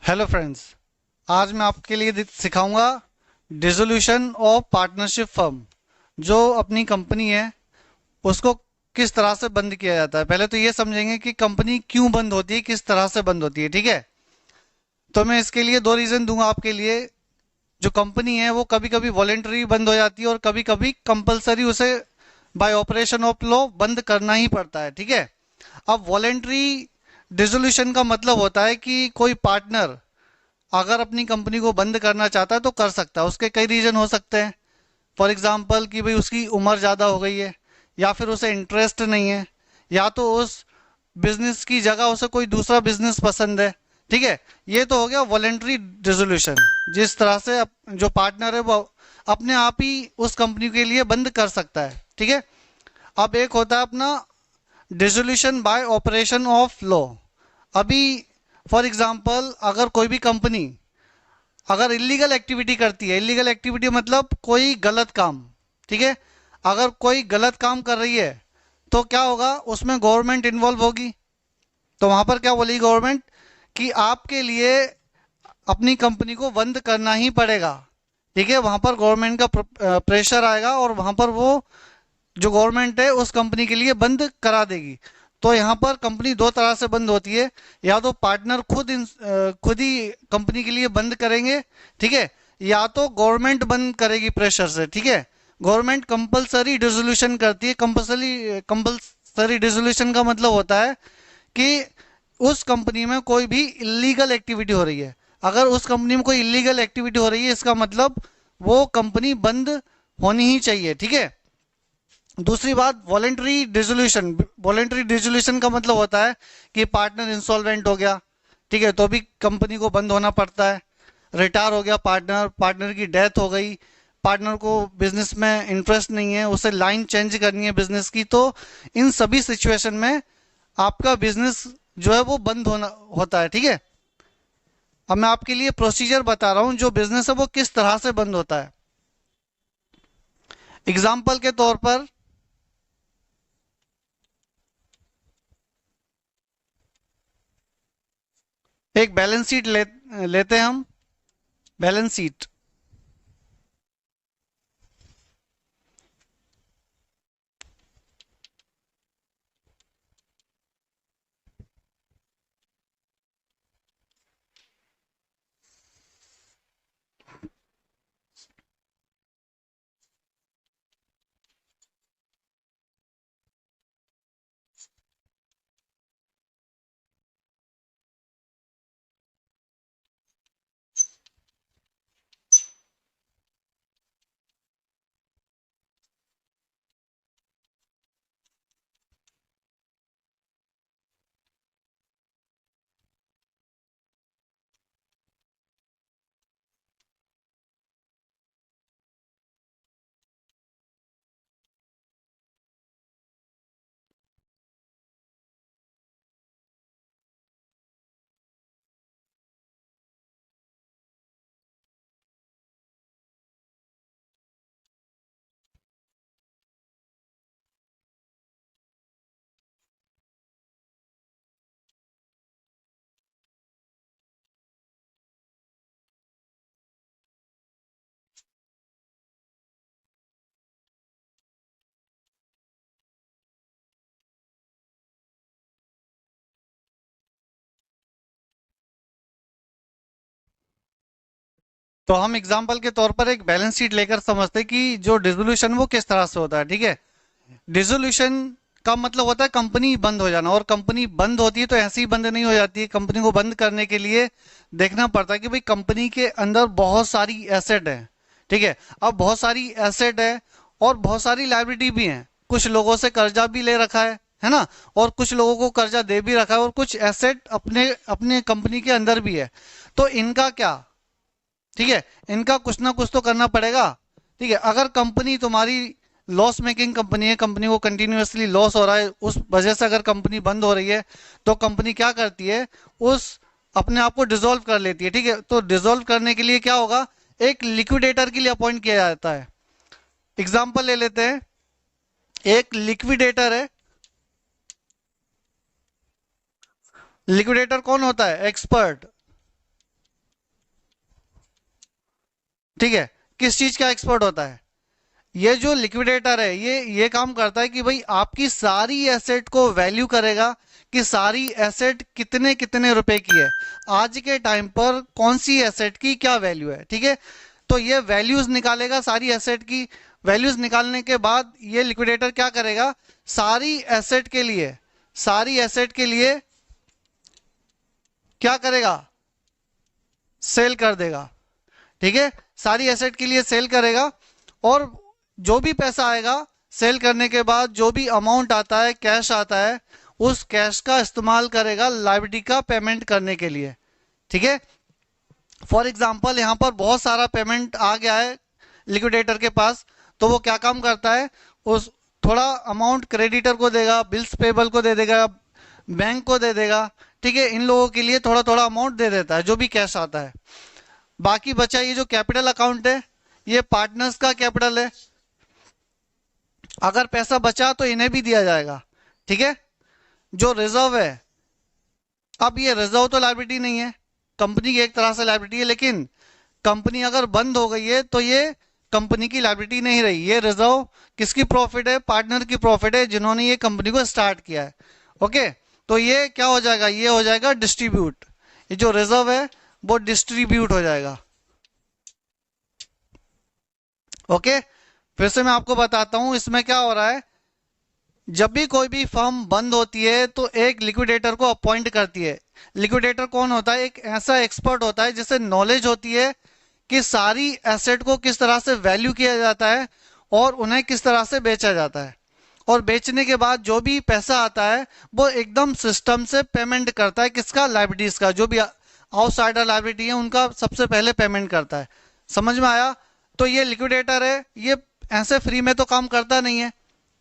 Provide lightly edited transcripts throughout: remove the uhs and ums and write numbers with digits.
Hello friends. आज मैं आपके लिए सिखाऊंगा डिसोल्यूशन ऑफ पार्टनरशिप फर्म। जो अपनी कंपनी है उसको किस तरह से बंद किया जाता है। पहले तो ये समझेंगे कि कंपनी क्यों बंद होती है, किस तरह से बंद होती है। ठीक है, तो मैं इसके लिए दो रीजन दूंगा आपके लिए। जो कंपनी है वो कभी कभी वॉलेंटरी बंद हो जाती है और कभी कभी कंपलसरी उसे बाय ऑपरेशन ऑफ लॉ बंद करना ही पड़ता है। ठीक है, अब वॉलेंटरी डिसोल्यूशन का मतलब होता है कि कोई पार्टनर अगर अपनी कंपनी को बंद करना चाहता है तो कर सकता है। उसके कई रीजन हो सकते हैं। फॉर एग्जाम्पल कि भाई उसकी उम्र ज़्यादा हो गई है, या फिर उसे इंटरेस्ट नहीं है, या तो उस बिजनेस की जगह उसे कोई दूसरा बिजनेस पसंद है। ठीक है, ये तो हो गया वॉलेंट्री डिसोल्यूशन, जिस तरह से जो पार्टनर है वो अपने आप ही उस कंपनी के लिए बंद कर सकता है। ठीक है, अब एक होता है अपना dissolution bye operation of law. अभी फॉर एग्जाम्पल अगर कोई भी कंपनी अगर इलीगल एक्टिविटी करती है, इलीगल एक्टिविटी मतलब कोई गलत काम। ठीक है, अगर कोई गलत काम कर रही है तो क्या होगा, उसमें गवर्नमेंट इन्वॉल्व होगी। तो वहां पर क्या बोलेगी गवर्नमेंट कि आपके लिए अपनी कंपनी को बंद करना ही पड़ेगा। ठीक है, वहां पर गवर्नमेंट का प्रेशर आएगा और वहां पर वो जो गवर्नमेंट है उस कंपनी के लिए बंद करा देगी। तो यहाँ पर कंपनी दो तरह से बंद होती है। या तो पार्टनर खुद ही कंपनी के लिए बंद करेंगे। ठीक है, या तो गवर्नमेंट बंद करेगी प्रेशर से। ठीक है, गवर्नमेंट कंपलसरी डिसोल्यूशन करती है। कंपलसरी डिसोल्यूशन का मतलब होता है कि उस कंपनी में कोई भी इलीगल एक्टिविटी हो रही है। अगर उस कंपनी में कोई इलीगल एक्टिविटी हो रही है इसका मतलब वो कंपनी बंद होनी ही चाहिए। ठीक है, दूसरी बात वॉलेंट्री डिसोल्यूशन। वॉलेंट्री डिसोल्यूशन का मतलब होता है कि पार्टनर इंसॉल्वेंट हो गया, ठीक है, तो भी कंपनी को बंद होना पड़ता है। रिटायर हो गया पार्टनर, पार्टनर की डेथ हो गई, पार्टनर को बिजनेस में इंटरेस्ट नहीं है, उसे लाइन चेंज करनी है बिजनेस की, तो इन सभी सिचुएशन में आपका बिजनेस जो है वो बंद होना होता है। ठीक है, अब मैं आपके लिए प्रोसीजर बता रहा हूं जो बिजनेस है वो किस तरह से बंद होता है। एग्जाम्पल के तौर पर एक बैलेंस शीट लेते हैं हम। Balance sheet. तो हम एग्जाम्पल के तौर पर एक बैलेंस शीट लेकर समझते हैं कि जो डिसोल्यूशन वो किस तरह से होता है। ठीक है, डिसोल्यूशन का मतलब होता है कंपनी बंद हो जाना। और कंपनी बंद होती है तो ऐसे ही बंद नहीं हो जाती है। कंपनी को बंद करने के लिए देखना पड़ता है कि भाई कंपनी के अंदर बहुत सारी एसेट है। ठीक है, अब बहुत सारी एसेट है और बहुत सारी लाइबिलिटी भी है। कुछ लोगों से कर्जा भी ले रखा है ना, और कुछ लोगों को कर्जा दे भी रखा है, और कुछ एसेट अपने अपने कंपनी के अंदर भी है। तो इनका क्या, ठीक है, इनका कुछ ना कुछ तो करना पड़ेगा। ठीक है, अगर कंपनी तुम्हारी लॉस मेकिंग कंपनी है, कंपनी को कंटिन्यूअसली लॉस हो रहा है, उस वजह से अगर कंपनी बंद हो रही है तो कंपनी क्या करती है, उस अपने आप को डिसॉल्व कर लेती है। ठीक है, तो डिसॉल्व करने के लिए क्या होगा, एक लिक्विडेटर के लिए अपॉइंट किया जाता है। एग्जाम्पल ले लेते हैं, एक लिक्विडेटर है। लिक्विडेटर कौन होता है, एक्सपर्ट। ठीक है, किस चीज का एक्सपर्ट होता है? ये जो लिक्विडेटर है ये काम करता है कि भाई आपकी सारी एसेट को वैल्यू करेगा कि सारी एसेट कितने कितने रुपए की है, आज के टाइम पर कौन सी एसेट की क्या वैल्यू है। ठीक है, तो ये वैल्यूज निकालेगा सारी एसेट की। वैल्यूज निकालने के बाद ये लिक्विडेटर क्या करेगा, सारी एसेट के लिए, सारी एसेट के लिए क्या करेगा, सेल कर देगा। ठीक है, सारी एसेट के लिए सेल करेगा, और जो भी पैसा आएगा सेल करने के बाद, जो भी अमाउंट आता है, कैश आता है, उस कैश का इस्तेमाल करेगा लायबिलिटी का पेमेंट करने के लिए। ठीक है, फॉर एग्जाम्पल यहां पर बहुत सारा पेमेंट आ गया है लिक्विडेटर के पास, तो वो क्या काम करता है, उस थोड़ा अमाउंट क्रेडिटर को देगा, बिल्स पेबल को दे देगा, बैंक को दे देगा। ठीक है, इन लोगों के लिए थोड़ा थोड़ा अमाउंट दे देता है जो भी कैश आता है। बाकी बचा ये जो कैपिटल अकाउंट है, ये पार्टनर्स का कैपिटल है, अगर पैसा बचा तो इन्हें भी दिया जाएगा। ठीक है, जो रिजर्व है, अब ये रिजर्व तो लायबिलिटी नहीं है, कंपनी की एक तरह से लायबिलिटी है, लेकिन कंपनी अगर बंद हो गई है तो ये कंपनी की लायबिलिटी नहीं रही। ये रिजर्व किसकी प्रॉफिट है, पार्टनर की प्रॉफिट है जिन्होंने ये कंपनी को स्टार्ट किया है। ओके, तो ये क्या हो जाएगा, ये हो जाएगा डिस्ट्रीब्यूट, ये जो रिजर्व है वो डिस्ट्रीब्यूट हो जाएगा। ओके, फिर से मैं आपको बताता हूं इसमें क्या हो रहा है। जब भी कोई भी फर्म बंद होती है तो एक लिक्विडेटर को अपॉइंट करती है। लिक्विडेटर कौन होता है, एक ऐसा एक्सपर्ट होता है जिसे नॉलेज होती है कि सारी एसेट को किस तरह से वैल्यू किया जाता है और उन्हें किस तरह से बेचा जाता है, और बेचने के बाद जो भी पैसा आता है वो एकदम सिस्टम से पेमेंट करता है, किसका, लाइबिलिटीज का, जो भी आउटसाइडर लाइबिलिटी है उनका सबसे पहले पेमेंट करता है। समझ में आया? तो ये लिक्विडेटर है, ये ऐसे फ्री में तो काम करता नहीं है।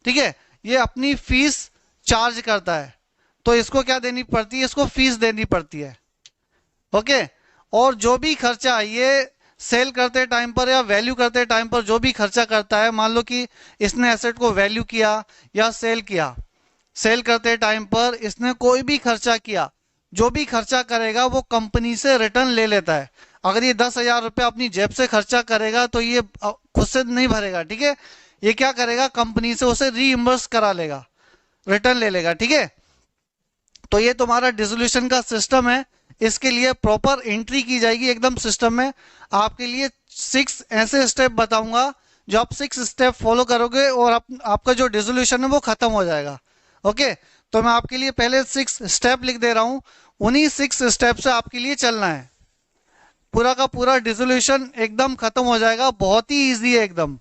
ठीक है, ये अपनी फीस चार्ज करता है, तो इसको क्या देनी पड़ती है, इसको फीस देनी पड़ती है। ओके, और जो भी खर्चा ये सेल करते टाइम पर या वैल्यू करते टाइम पर जो भी खर्चा करता है, मान लो कि इसने एसेट को वैल्यू किया या सेल किया, सेल करते टाइम पर इसने कोई भी खर्चा किया, जो भी खर्चा करेगा वो कंपनी से रिटर्न ले लेता है। अगर ये 10,000 रुपये अपनी जेब से खर्चा करेगा तो ये खुद से नहीं भरेगा। ठीक है, ये क्या करेगा, कंपनी से उसे रीइंबर्स करा लेगा, रिटर्न ले लेगा। ठीक है, तो ये तुम्हारा डिसोल्यूशन का सिस्टम है, इसके लिए प्रॉपर एंट्री की जाएगी एकदम सिस्टम में। आपके लिए 6 ऐसे स्टेप बताऊंगा, जो आप 6 स्टेप फॉलो करोगे और आपका जो डिसोल्यूशन है वो खत्म हो जाएगा। ओके, तो मैं आपके लिए पहले 6 स्टेप लिख दे रहा हूं, उन्हीं 6 स्टेप से आपके लिए चलना है, पूरा का पूरा डिसोल्यूशन एकदम खत्म हो जाएगा, बहुत ही ईजी है एकदम।